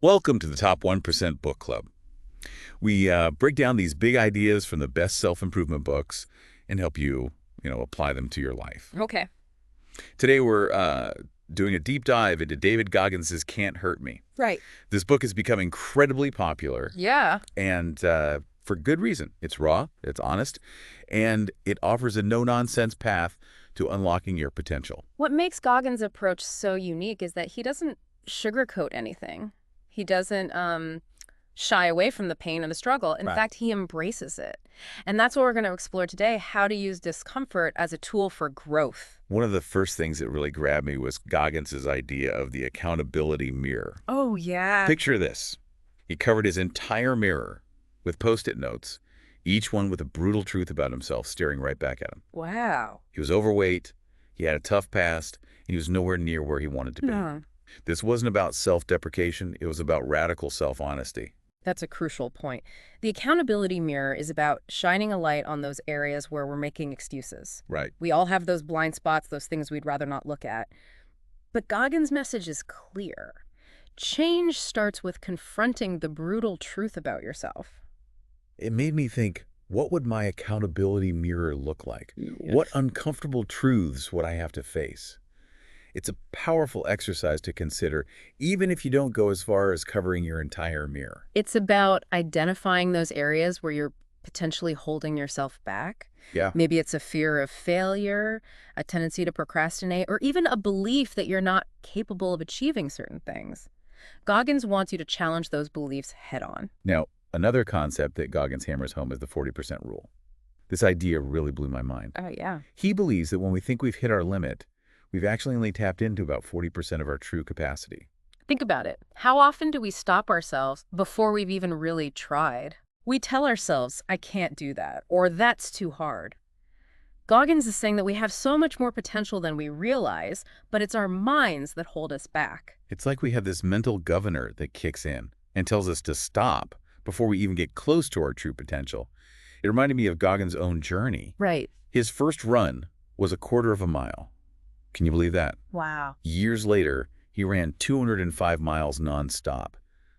Welcome to the Top 1% Book Club. We break down these big ideas from the best self-improvement books and help you, apply them to your life. Okay. Today we're doing a deep dive into David Goggins' Can't Hurt Me. Right. This book has become incredibly popular, Yeah. and for good reason. It's raw, it's honest, and it offers a no-nonsense path to unlocking your potential. What makes Goggins' approach so unique is that he doesn't sugarcoat anything. He doesn't shy away from the pain and the struggle. In Right. fact, he embraces it. And that's what we're going to explore today, how to use discomfort as a tool for growth. One of the first things that really grabbed me was Goggins' idea of the accountability mirror. Oh, yeah. Picture this. He covered his entire mirror with Post-it notes, each one with a brutal truth about himself staring right back at him. Wow. He was overweight, he had a tough past, and he was nowhere near where he wanted to be. No. This wasn't about self-deprecation, it was about radical self-honesty. That's a crucial point. The accountability mirror is about shining a light on those areas where we're making excuses. Right. We all have those blind spots, those things we'd rather not look at. But Goggins' message is clear. Change starts with confronting the brutal truth about yourself. It made me think, what would my accountability mirror look like? What uncomfortable truths would I have to face? It's a powerful exercise to consider, even if you don't go as far as covering your entire mirror. It's about identifying those areas where you're potentially holding yourself back. Yeah. Maybe it's a fear of failure, a tendency to procrastinate, or even a belief that you're not capable of achieving certain things. Goggins wants you to challenge those beliefs head on. Now, another concept that Goggins hammers home is the 40% rule. This idea really blew my mind. Oh, yeah. He believes that when we think we've hit our limit, we've actually only tapped into about 40% of our true capacity. Think about it. How often do we stop ourselves before we've even really tried? We tell ourselves, I can't do that, or that's too hard. Goggins is saying that we have so much more potential than we realize, but it's our minds that hold us back. It's like we have this mental governor that kicks in and tells us to stop before we even get close to our true potential. It reminded me of Goggins' own journey. Right. His first run was 1/4 mile. Can you believe that? Wow. Years later, he ran 205 miles nonstop.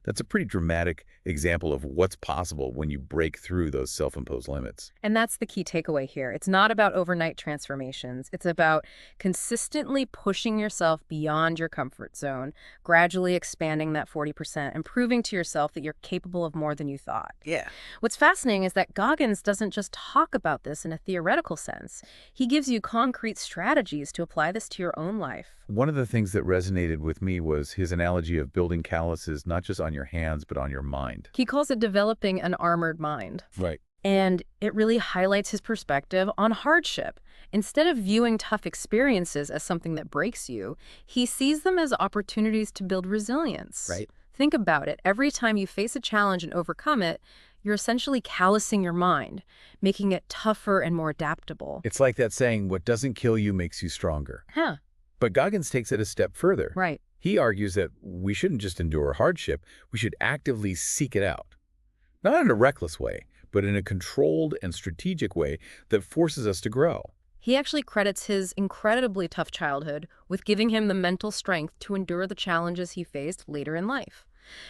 That's a pretty dramatic example of what's possible when you break through those self-imposed limits. And that's the key takeaway here. It's not about overnight transformations. It's about consistently pushing yourself beyond your comfort zone, gradually expanding that 40% and proving to yourself that you're capable of more than you thought. Yeah. What's fascinating is that Goggins doesn't just talk about this in a theoretical sense. He gives you concrete strategies to apply this to your own life. One of the things that resonated with me was his analogy of building calluses not just on your hands, but on your mind. He calls it developing an armored mind. Right. And it really highlights his perspective on hardship. Instead of viewing tough experiences as something that breaks you, he sees them as opportunities to build resilience. Right. Think about it. Every time you face a challenge and overcome it, you're essentially callousing your mind, making it tougher and more adaptable. It's like that saying, what doesn't kill you makes you stronger. Huh. But Goggins takes it a step further. Right. He argues that we shouldn't just endure hardship, we should actively seek it out. Not in a reckless way, but in a controlled and strategic way that forces us to grow. He actually credits his incredibly tough childhood with giving him the mental strength to endure the challenges he faced later in life.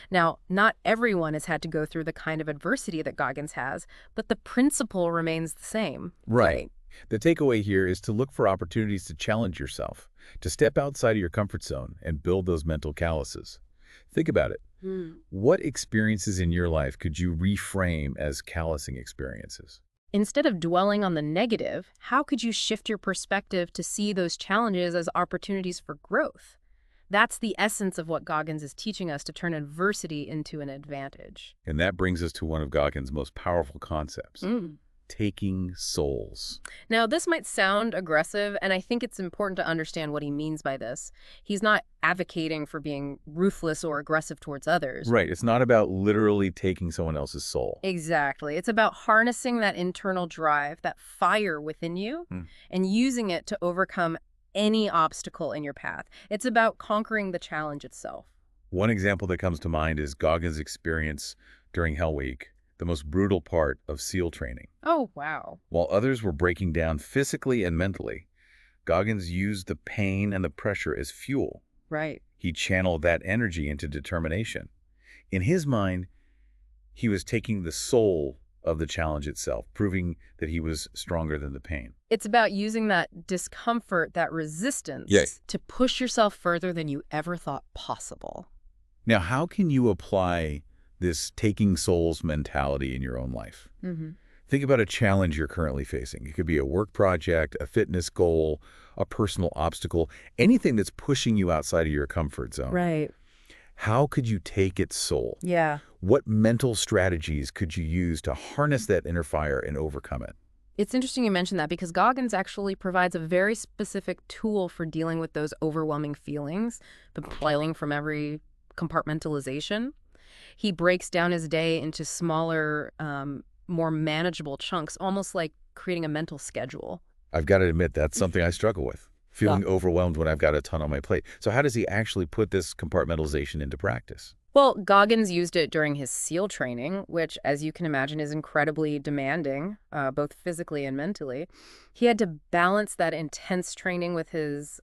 Now, not everyone has had to go through the kind of adversity that Goggins has, but the principle remains the same. Right. The takeaway here is to look for opportunities to challenge yourself, to step outside of your comfort zone and build those mental calluses. Think about it. What experiences in your life could you reframe as callousing experiences? Instead of dwelling on the negative, how could you shift your perspective to see those challenges as opportunities for growth? That's the essence of what Goggins is teaching us, to turn adversity into an advantage. And that brings us to one of Goggins' most powerful concepts, Mm. taking souls. Now, this might sound aggressive, and I think it's important to understand what he means by this. He's not advocating for being ruthless or aggressive towards others. Right. It's not about literally taking someone else's soul. Exactly. It's about harnessing that internal drive, that fire within you, and using it to overcome any obstacle in your path. It's about conquering the challenge itself. One example that comes to mind is Goggins' experience during Hell Week, the most brutal part of SEAL training. Oh, wow. While others were breaking down physically and mentally, Goggins used the pain and the pressure as fuel. Right. He channeled that energy into determination. In his mind, he was taking the soul of the challenge itself, proving that he was stronger than the pain. It's about using that discomfort, that Yeah. resistance, to push yourself further than you ever thought possible. Now, how can you apply this taking souls mentality in your own life? Hmm. Think about a challenge you're currently facing. It could be a work project, a fitness goal, a personal obstacle, anything that's pushing you outside of your comfort zone. Right. How could you take its soul? Yeah. What mental strategies could you use to harness that inner fire and overcome it? It's interesting you mentioned that because Goggins actually provides a very specific tool for dealing with those overwhelming feelings, the boiling from every compartmentalization. He breaks down his day into smaller, more manageable chunks, almost like creating a mental schedule. I've got to admit, that's something I struggle with, Yeah. feeling overwhelmed when I've got a ton on my plate. So how does he actually put this compartmentalization into practice? Well, Goggins used it during his SEAL training, which, as you can imagine, is incredibly demanding, both physically and mentally. He had to balance that intense training with his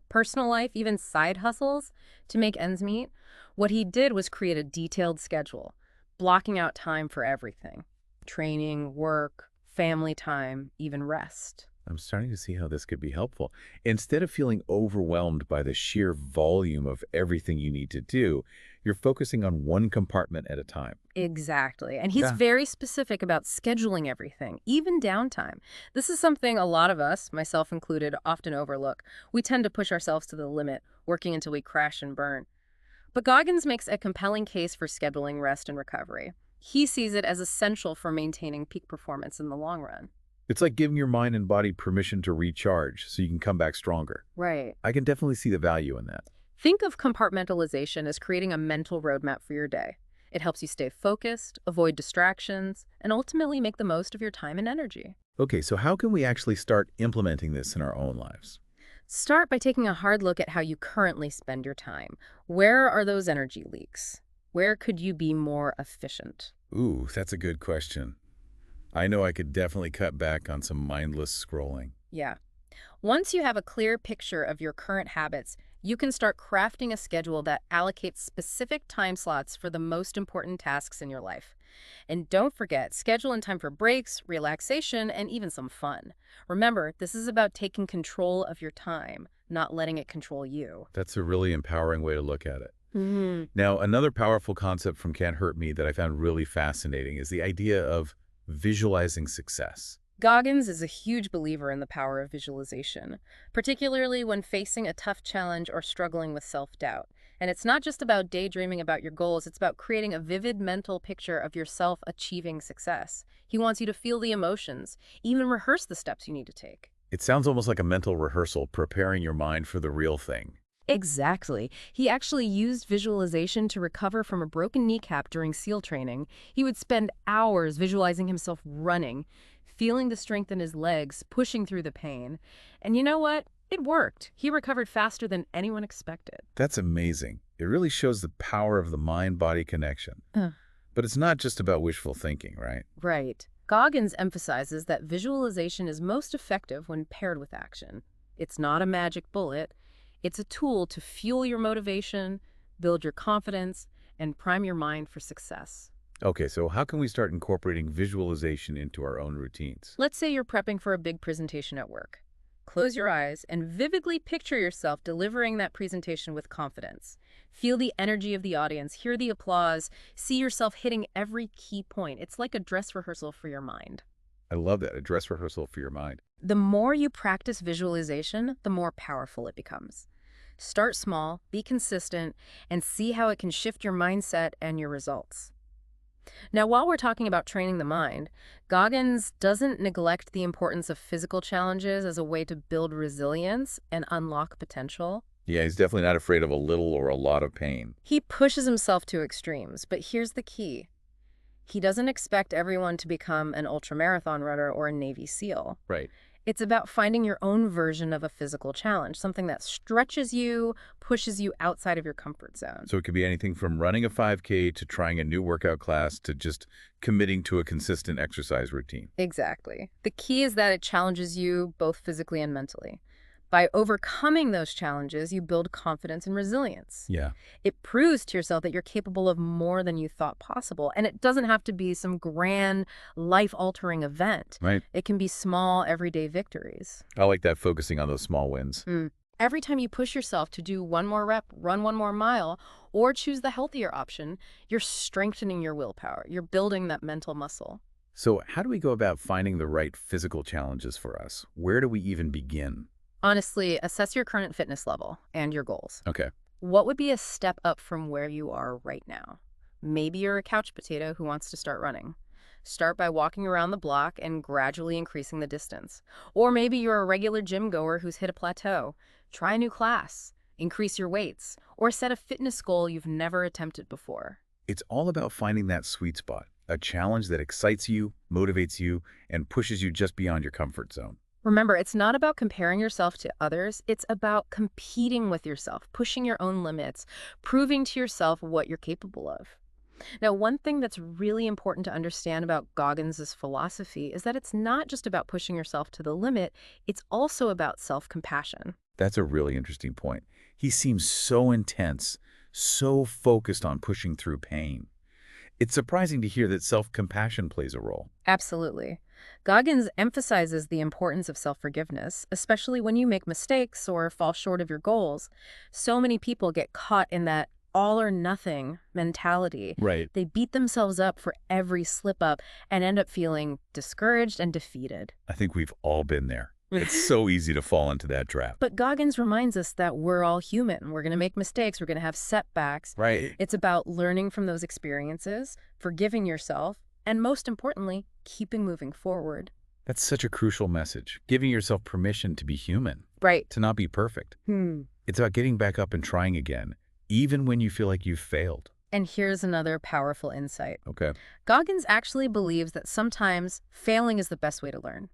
personal life, even side hustles, to make ends meet. What he did was create a detailed schedule, blocking out time for everything: training, work, family time, even rest. I'm starting to see how this could be helpful. Instead of feeling overwhelmed by the sheer volume of everything you need to do, you're focusing on one compartment at a time. Exactly. And he's Yeah. very specific about scheduling everything, even downtime. This is something a lot of us, myself included, often overlook. We tend to push ourselves to the limit, working until we crash and burn. But Goggins makes a compelling case for scheduling rest and recovery. He sees it as essential for maintaining peak performance in the long run. It's like giving your mind and body permission to recharge so you can come back stronger. Right. I can definitely see the value in that. Think of compartmentalization as creating a mental roadmap for your day. It helps you stay focused, avoid distractions, and ultimately make the most of your time and energy. Okay, so how can we actually start implementing this in our own lives? Start by taking a hard look at how you currently spend your time. Where are those energy leaks? Where could you be more efficient? Ooh, that's a good question. I know I could definitely cut back on some mindless scrolling. Yeah. Once you have a clear picture of your current habits, you can start crafting a schedule that allocates specific time slots for the most important tasks in your life. And don't forget, schedule in time for breaks, relaxation, and even some fun. Remember, this is about taking control of your time, not letting it control you. That's a really empowering way to look at it. Hmm. Now, another powerful concept from Can't Hurt Me that I found really fascinating is the idea of visualizing success. Goggins is a huge believer in the power of visualization, particularly when facing a tough challenge or struggling with self-doubt. And it's not just about daydreaming about your goals, it's about creating a vivid mental picture of yourself achieving success. He wants you to feel the emotions, even rehearse the steps you need to take. It sounds almost like a mental rehearsal, preparing your mind for the real thing. Exactly. He actually used visualization to recover from a broken kneecap during SEAL training. He would spend hours visualizing himself running, feeling the strength in his legs, pushing through the pain. And you know what? It worked. He recovered faster than anyone expected. That's amazing. It really shows the power of the mind-body connection. Uh. But it's not just about wishful thinking, right? Right. Goggins emphasizes that visualization is most effective when paired with action. It's not a magic bullet. It's a tool to fuel your motivation, build your confidence, and prime your mind for success. Okay, so how can we start incorporating visualization into our own routines? Let's say you're prepping for a big presentation at work. Close your eyes and vividly picture yourself delivering that presentation with confidence. Feel the energy of the audience, hear the applause, see yourself hitting every key point. It's like a dress rehearsal for your mind. I love that, a dress rehearsal for your mind. The more you practice visualization, the more powerful it becomes. Start small, be consistent, and see how it can shift your mindset and your results. Now, while we're talking about training the mind, Goggins doesn't neglect the importance of physical challenges as a way to build resilience and unlock potential. Yeah, he's definitely not afraid of a little or a lot of pain. He pushes himself to extremes, but here's the key. He doesn't expect everyone to become an ultramarathon runner or a Navy SEAL. Right. It's about finding your own version of a physical challenge, something that stretches you, pushes you outside of your comfort zone. So it could be anything from running a 5K to trying a new workout class to just committing to a consistent exercise routine. Exactly. The key is that it challenges you both physically and mentally. By overcoming those challenges, you build confidence and resilience. Yeah, It proves to yourself that you're capable of more than you thought possible. And it doesn't have to be some grand, life-altering event. right. It can be small, everyday victories. I like that, focusing on those small wins. Every time you push yourself to do one more rep, run one more mile, or choose the healthier option, you're strengthening your willpower. You're building that mental muscle. So how do we go about finding the right physical challenges for us? Where do we even begin? Honestly, assess your current fitness level and your goals. Okay. What would be a step up from where you are right now? Maybe you're a couch potato who wants to start running. Start by walking around the block and gradually increasing the distance. Or maybe you're a regular gym goer who's hit a plateau. Try a new class, increase your weights, or set a fitness goal you've never attempted before. It's all about finding that sweet spot, a challenge that excites you, motivates you, and pushes you just beyond your comfort zone. Remember, it's not about comparing yourself to others. It's about competing with yourself, pushing your own limits, proving to yourself what you're capable of. Now, one thing that's really important to understand about Goggins' philosophy is that it's not just about pushing yourself to the limit, it's also about self-compassion. That's a really interesting point. He seems so intense, so focused on pushing through pain. It's surprising to hear that self-compassion plays a role. Absolutely. Goggins emphasizes the importance of self-forgiveness, especially when you make mistakes or fall short of your goals. So many people get caught in that all or nothing mentality. Right. They beat themselves up for every slip up and end up feeling discouraged and defeated. I think we've all been there. It's so easy to fall into that trap. But Goggins reminds us that we're all human. We're going to make mistakes. We're going to have setbacks. Right. It's about learning from those experiences, forgiving yourself, and most importantly, keeping moving forward. That's such a crucial message, giving yourself permission to be human, Right. to not be perfect. It's about getting back up and trying again, even when you feel like you've failed. And here's another powerful insight. Okay. Goggins actually believes that sometimes failing is the best way to learn.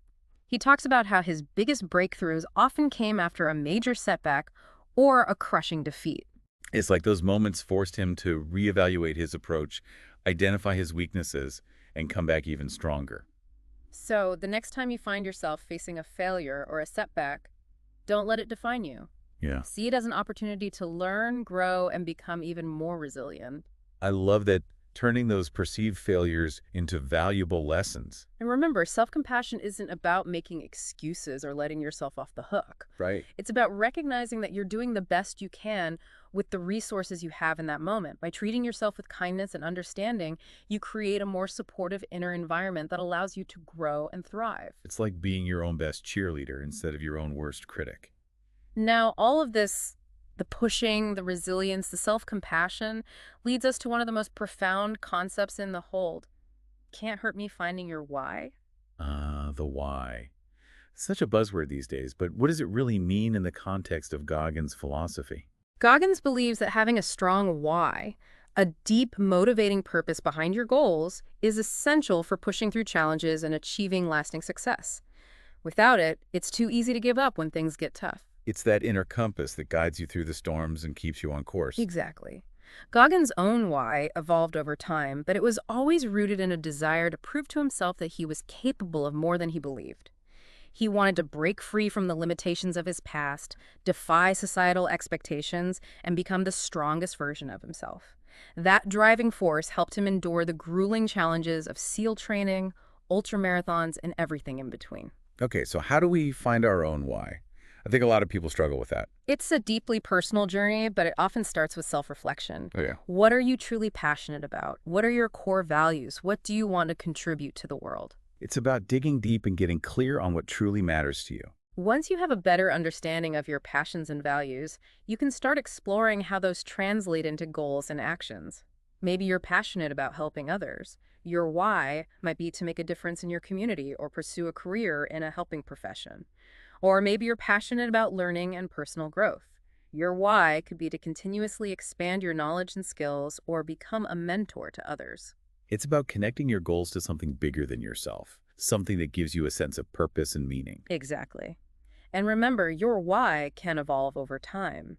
He talks about how his biggest breakthroughs often came after a major setback or a crushing defeat. It's like those moments forced him to reevaluate his approach, identify his weaknesses, and come back even stronger. So the next time you find yourself facing a failure or a setback, don't let it define you. Yeah. See it as an opportunity to learn, grow, and become even more resilient. I love that, turning those perceived failures into valuable lessons. And remember, self-compassion isn't about making excuses or letting yourself off the hook. Right. It's about recognizing that you're doing the best you can with the resources you have in that moment. By treating yourself with kindness and understanding, you create a more supportive inner environment that allows you to grow and thrive. It's like being your own best cheerleader instead of your own worst critic. Now, all of this, the pushing, the resilience, the self-compassion, leads us to one of the most profound concepts in the whole. Can't hurt me finding your why. The why. Such a buzzword these days, but what does it really mean in the context of Goggins' philosophy? Goggins believes that having a strong why, a deep, motivating purpose behind your goals, is essential for pushing through challenges and achieving lasting success. Without it, it's too easy to give up when things get tough. It's that inner compass that guides you through the storms and keeps you on course. Exactly. Goggins' own why evolved over time, but it was always rooted in a desire to prove to himself that he was capable of more than he believed. He wanted to break free from the limitations of his past, defy societal expectations, and become the strongest version of himself. That driving force helped him endure the grueling challenges of SEAL training, ultramarathons, and everything in between. Okay, so how do we find our own why? I think a lot of people struggle with that. It's a deeply personal journey, but it often starts with self-reflection. Oh, yeah. What are you truly passionate about? What are your core values? What do you want to contribute to the world? It's about digging deep and getting clear on what truly matters to you. Once you have a better understanding of your passions and values, you can start exploring how those translate into goals and actions. Maybe you're passionate about helping others. Your why might be to make a difference in your community or pursue a career in a helping profession. Or maybe you're passionate about learning and personal growth. Your why could be to continuously expand your knowledge and skills or become a mentor to others. It's about connecting your goals to something bigger than yourself, something that gives you a sense of purpose and meaning. Exactly. And remember, your why can evolve over time.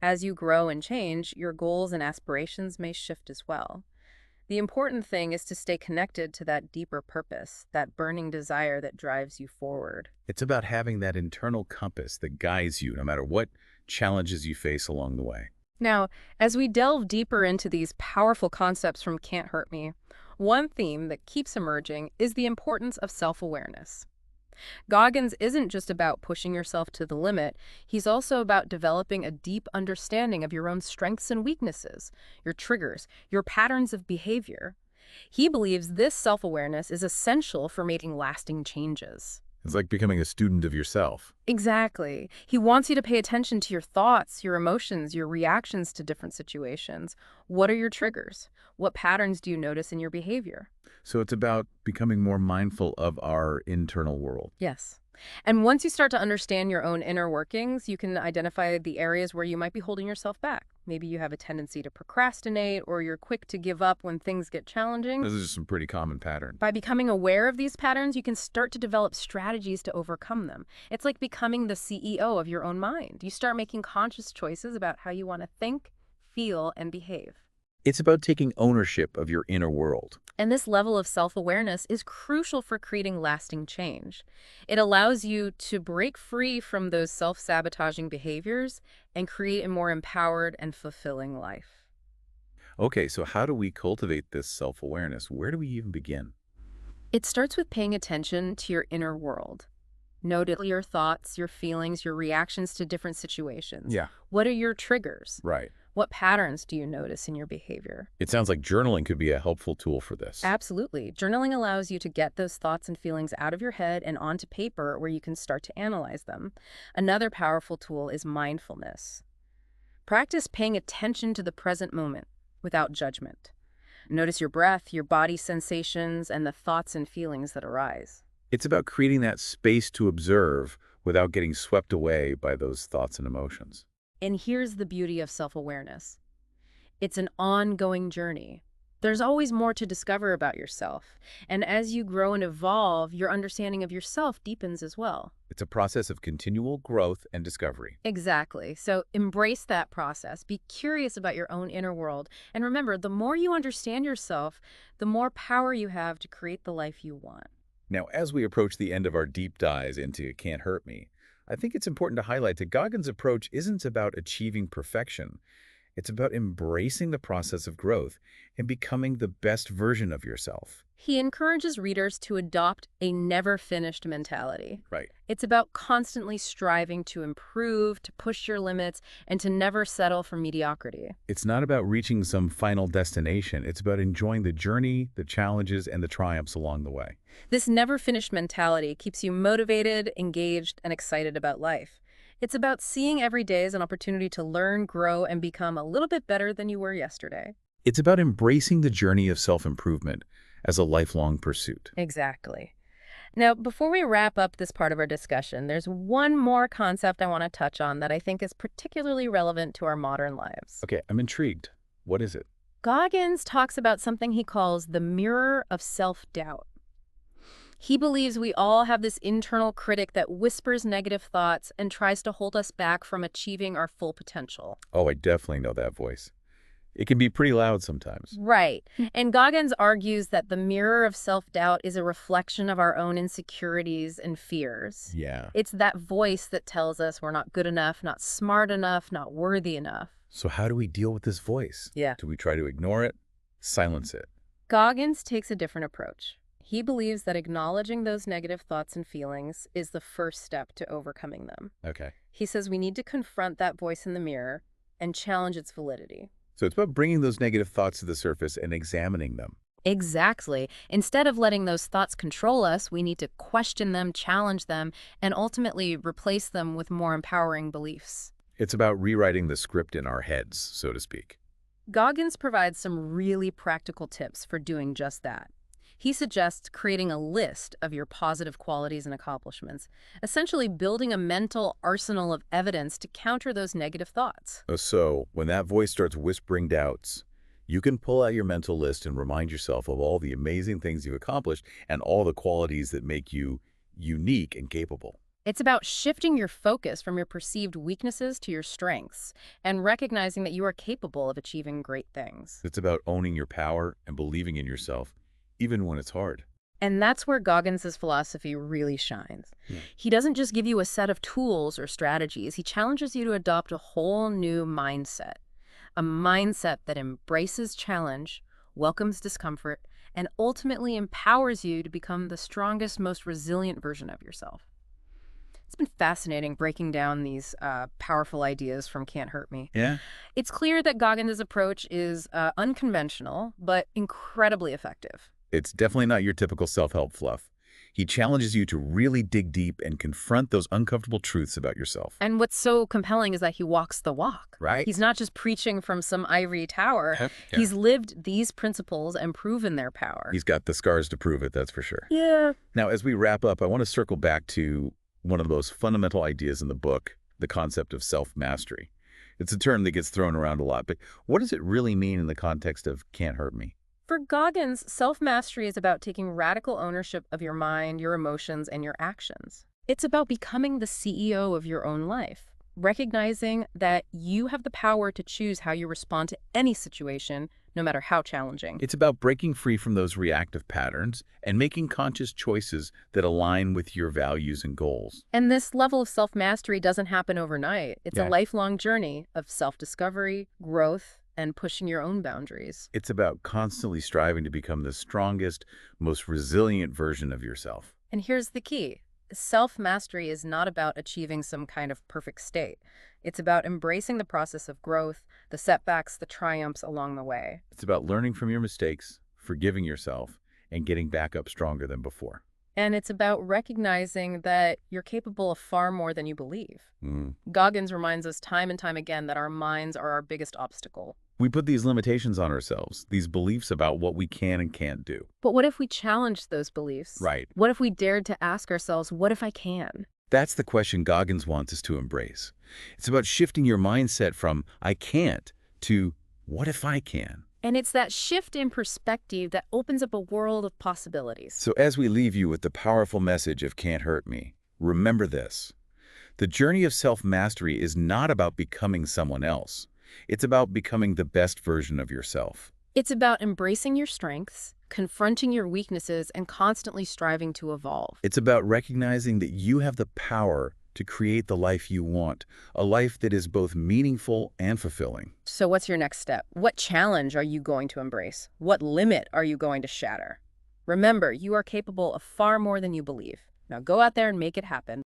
As you grow and change, your goals and aspirations may shift as well. The important thing is to stay connected to that deeper purpose, that burning desire that drives you forward. It's about having that internal compass that guides you no matter what challenges you face along the way. Now, as we delve deeper into these powerful concepts from Can't Hurt Me, one theme that keeps emerging is the importance of self-awareness. Goggins isn't just about pushing yourself to the limit, he's also about developing a deep understanding of your own strengths and weaknesses, your triggers, your patterns of behavior. He believes this self-awareness is essential for making lasting changes. It's like becoming a student of yourself. Exactly. He wants you to pay attention to your thoughts, your emotions, your reactions to different situations. What are your triggers? What patterns do you notice in your behavior? So it's about becoming more mindful of our internal world. Yes. And once you start to understand your own inner workings, you can identify the areas where you might be holding yourself back. Maybe you have a tendency to procrastinate or you're quick to give up when things get challenging. Those are just some pretty common patterns. By becoming aware of these patterns, you can start to develop strategies to overcome them. It's like becoming the CEO of your own mind. You start making conscious choices about how you want to think, feel, and behave. It's about taking ownership of your inner world. And this level of self-awareness is crucial for creating lasting change. It allows you to break free from those self-sabotaging behaviors and create a more empowered and fulfilling life. Okay, so how do we cultivate this self-awareness? Where do we even begin? It starts with paying attention to your inner world. Notice your thoughts, your feelings, your reactions to different situations. Yeah. What are your triggers? Right. What patterns do you notice in your behavior? It sounds like journaling could be a helpful tool for this. Absolutely. Journaling allows you to get those thoughts and feelings out of your head and onto paper where you can start to analyze them. Another powerful tool is mindfulness. Practice paying attention to the present moment without judgment. Notice your breath, your body sensations, and the thoughts and feelings that arise. It's about creating that space to observe without getting swept away by those thoughts and emotions. And here's the beauty of self-awareness. It's an ongoing journey. There's always more to discover about yourself. And as you grow and evolve, your understanding of yourself deepens as well. It's a process of continual growth and discovery. Exactly. So embrace that process. Be curious about your own inner world. And remember, the more you understand yourself, the more power you have to create the life you want. Now, as we approach the end of our deep dives into Can't Hurt Me, I think it's important to highlight that Goggins' approach isn't about achieving perfection. It's about embracing the process of growth and becoming the best version of yourself. He encourages readers to adopt a never-finished mentality. Right. It's about constantly striving to improve, to push your limits, and to never settle for mediocrity. It's not about reaching some final destination. It's about enjoying the journey, the challenges, and the triumphs along the way. This never-finished mentality keeps you motivated, engaged, and excited about life. It's about seeing every day as an opportunity to learn, grow, and become a little bit better than you were yesterday. It's about embracing the journey of self-improvement as a lifelong pursuit. Exactly. Now, before we wrap up this part of our discussion, there's one more concept I want to touch on that I think is particularly relevant to our modern lives. Okay, I'm intrigued. What is it? Goggins talks about something he calls the mirror of self-doubt. He believes we all have this internal critic that whispers negative thoughts and tries to hold us back from achieving our full potential. Oh, I definitely know that voice. It can be pretty loud sometimes. Right. And Goggins argues that the mirror of self-doubt is a reflection of our own insecurities and fears. Yeah. It's that voice that tells us we're not good enough, not smart enough, not worthy enough. So how do we deal with this voice? Yeah. Do we try to ignore it? Silence it? Goggins takes a different approach. He believes that acknowledging those negative thoughts and feelings is the first step to overcoming them. Okay. He says we need to confront that voice in the mirror and challenge its validity. So it's about bringing those negative thoughts to the surface and examining them. Exactly. Instead of letting those thoughts control us, we need to question them, challenge them, and ultimately replace them with more empowering beliefs. It's about rewriting the script in our heads, so to speak. Goggins provides some really practical tips for doing just that. He suggests creating a list of your positive qualities and accomplishments, essentially building a mental arsenal of evidence to counter those negative thoughts. So when that voice starts whispering doubts, you can pull out your mental list and remind yourself of all the amazing things you've accomplished and all the qualities that make you unique and capable. It's about shifting your focus from your perceived weaknesses to your strengths and recognizing that you are capable of achieving great things. It's about owning your power and believing in yourself, even when it's hard. And that's where Goggins' philosophy really shines. Yeah. He doesn't just give you a set of tools or strategies, he challenges you to adopt a whole new mindset. A mindset that embraces challenge, welcomes discomfort, and ultimately empowers you to become the strongest, most resilient version of yourself. It's been fascinating breaking down these powerful ideas from Can't Hurt Me. Yeah? It's clear that Goggins' approach is unconventional, but incredibly effective. It's definitely not your typical self-help fluff. He challenges you to really dig deep and confront those uncomfortable truths about yourself. And what's so compelling is that he walks the walk. Right? He's not just preaching from some ivory tower. Yep. Yeah. He's lived these principles and proven their power. He's got the scars to prove it, that's for sure. Yeah. Now, as we wrap up, I want to circle back to one of the most fundamental ideas in the book, the concept of self-mastery. It's a term that gets thrown around a lot, but what does it really mean in the context of Can't Hurt Me? For Goggins, self-mastery is about taking radical ownership of your mind, your emotions, and your actions. It's about becoming the CEO of your own life, recognizing that you have the power to choose how you respond to any situation, no matter how challenging. It's about breaking free from those reactive patterns and making conscious choices that align with your values and goals. And this level of self-mastery doesn't happen overnight. It's a lifelong journey of self-discovery, growth, and pushing your own boundaries. It's about constantly striving to become the strongest, most resilient version of yourself. And here's the key. Self-mastery is not about achieving some kind of perfect state. It's about embracing the process of growth, the setbacks, the triumphs along the way. It's about learning from your mistakes, forgiving yourself, and getting back up stronger than before. And it's about recognizing that you're capable of far more than you believe. Mm. Goggins reminds us time and time again that our minds are our biggest obstacle. We put these limitations on ourselves, these beliefs about what we can and can't do. But what if we challenged those beliefs? Right. What if we dared to ask ourselves, what if I can? That's the question Goggins wants us to embrace. It's about shifting your mindset from I can't to what if I can? And it's that shift in perspective that opens up a world of possibilities. So as we leave you with the powerful message of Can't Hurt Me, remember this. The journey of self-mastery is not about becoming someone else. It's about becoming the best version of yourself. It's about embracing your strengths, confronting your weaknesses, and constantly striving to evolve. It's about recognizing that you have the power to create the life you want, a life that is both meaningful and fulfilling. So what's your next step? What challenge are you going to embrace? What limit are you going to shatter? Remember, you are capable of far more than you believe. Now go out there and make it happen.